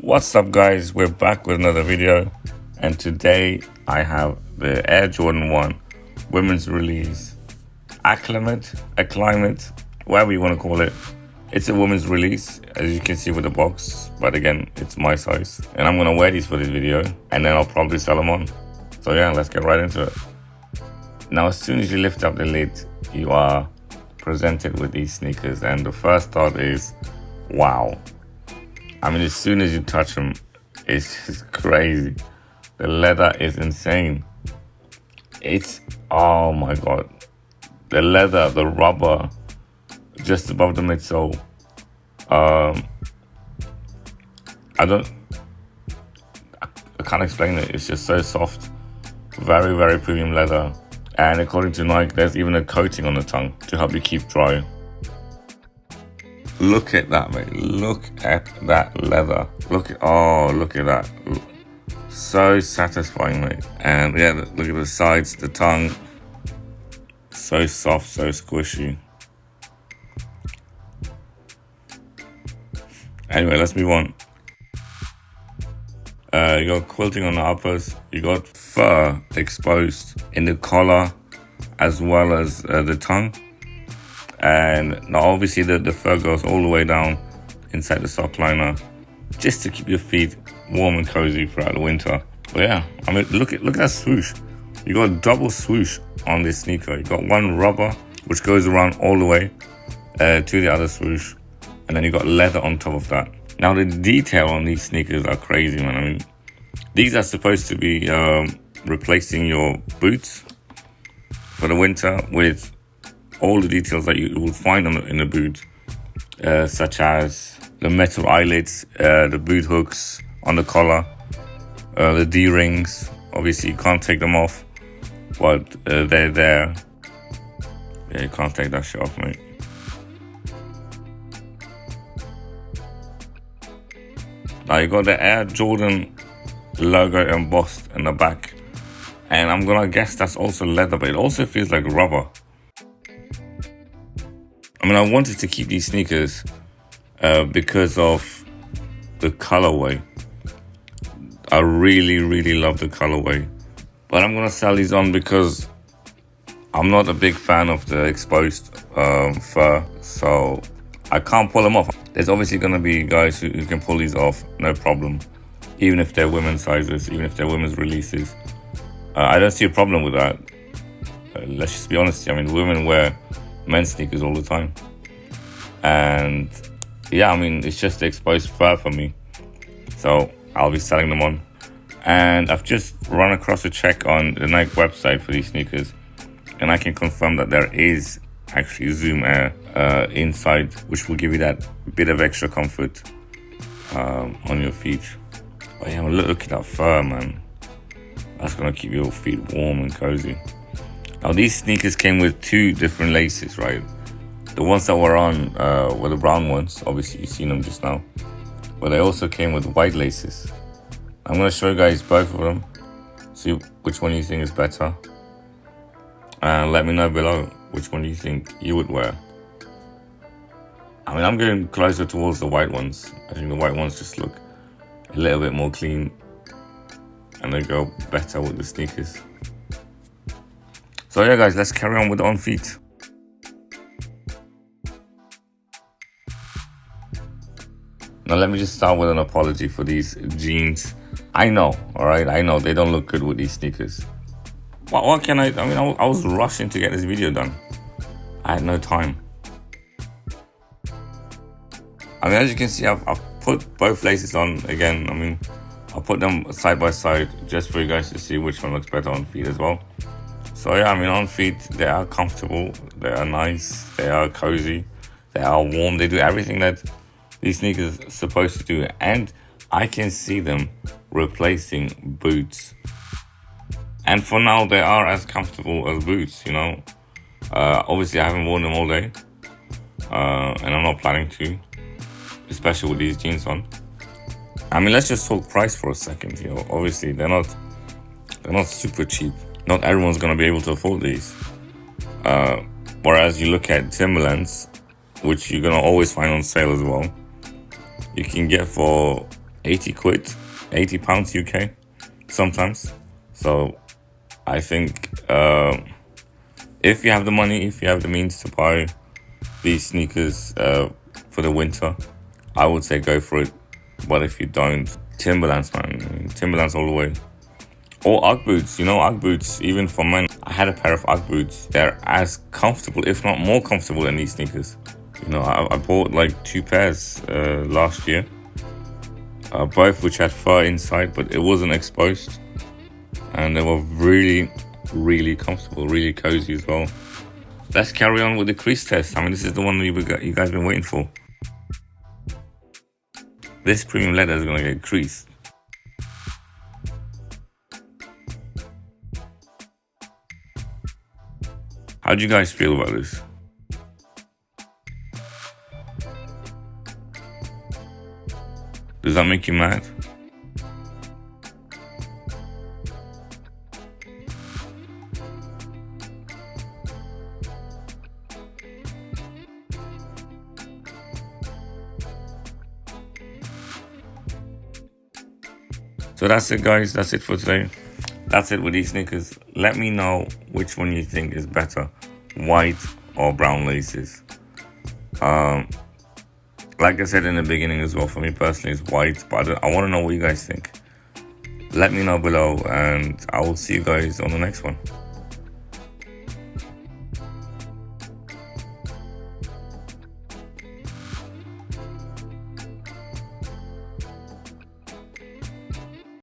What's up guys, we're back with another video, and today I have the Air Jordan 1 women's release. Acclimate, whatever you want to call it. It's a women's release, as you can see with the box, but again, it's my size. And I'm going to wear these for this video, and then I'll probably sell them on. So yeah, let's get right into it. Now, as soon as you lift up the lid, you are presented with these sneakers, and the first thought is, wow. I mean, as soon as you touch them, it's just crazy. The leather is insane. Oh my God. The leather, the rubber, just above the midsole. I can't explain it. It's just so soft. Very, very premium leather. And according to Nike, there's even a coating on the tongue to help you keep dry. Look at that, mate. Look at that leather. Look at that. So satisfying, mate. And yeah, look at the sides, the tongue. So soft, so squishy. Anyway, let's move on. You got quilting on the uppers. You got fur exposed in the collar as well as the tongue. And now obviously the fur goes all the way down inside the sock liner just to keep your feet warm and cozy throughout the winter. But yeah, I mean, look at that swoosh. You got a double swoosh on this sneaker. You got one rubber which goes around all the way to the other swoosh, and then you got leather on top of that. Now the detail on these sneakers are crazy, man. I mean, these are supposed to be replacing your boots for the winter with all the details that you will find in the boot, such as the metal eyelets, the boot hooks on the collar, the D-rings. Obviously, you can't take them off, but they're there. Yeah, you can't take that shit off, mate. Now, you got the Air Jordan logo embossed in the back, and I'm gonna guess that's also leather, but it also feels like rubber. I mean, I wanted to keep these sneakers because of the colorway. I really, really love the colorway. But I'm going to sell these on because I'm not a big fan of the exposed fur. So I can't pull them off. There's obviously going to be guys who can pull these off, no problem. Even if they're women's sizes, even if they're women's releases. I don't see a problem with that. Let's just be honest. I mean, women wear men's sneakers all the time, and yeah, I mean, it's just the exposed fur for me, so I'll be selling them on. And I've just run across a check on the Nike website for these sneakers, and I can confirm that there is actually Zoom Air inside, which will give you that bit of extra comfort on your feet. But yeah, look at that fur, man. That's gonna keep your feet warm and cozy. Now, these sneakers came with two different laces, right? The ones that were on were the brown ones. Obviously, you've seen them just now. But they also came with white laces. I'm going to show you guys both of them. See which one you think is better. And let me know below which one you think you would wear. I mean, I'm getting closer towards the white ones. I think the white ones just look a little bit more clean, and they go better with the sneakers. So yeah, guys, let's carry on with the on feet. Now let me just start with an apology for these jeans. I know, alright, I know they don't look good with these sneakers. What can I mean, I was rushing to get this video done. I had no time. I mean, as you can see, I've put both laces on again. I mean, I'll put them side by side just for you guys to see which one looks better on feet as well. So yeah, I mean, on feet, they are comfortable, they are nice, they are cozy, they are warm, they do everything that these sneakers are supposed to do. And I can see them replacing boots. And for now, they are as comfortable as boots, you know. Obviously, I haven't worn them all day, and I'm not planning to, especially with these jeans on. I mean, let's just talk price for a second, you know. Obviously, they're not super cheap. Not everyone's going to be able to afford these. Whereas you look at Timberlands, which you're going to always find on sale as well, you can get for 80 quid, 80 pounds UK sometimes. So I think if you have the money, if you have the means to buy these sneakers for the winter, I would say go for it. But if you don't, Timberlands, man, Timberlands all the way. Or Ugg boots, you know, Ugg boots, even for men. I had a pair of Ugg boots. They're as comfortable, if not more comfortable than these sneakers. You know, I bought like 2 pairs last year. Both which had fur inside, but it wasn't exposed. And they were really, really comfortable, really cozy as well. Let's carry on with the crease test. I mean, this is the one that you guys been waiting for. This premium leather is gonna get creased. How do you guys feel about this? Does that make you mad? So that's it, guys. That's it for today. That's it with these sneakers. Let me know which one you think is better, white or brown laces. Like I said in the beginning as well, for me personally it's white, but I want to know what you guys think. Let me know below, and I will see you guys on the next one.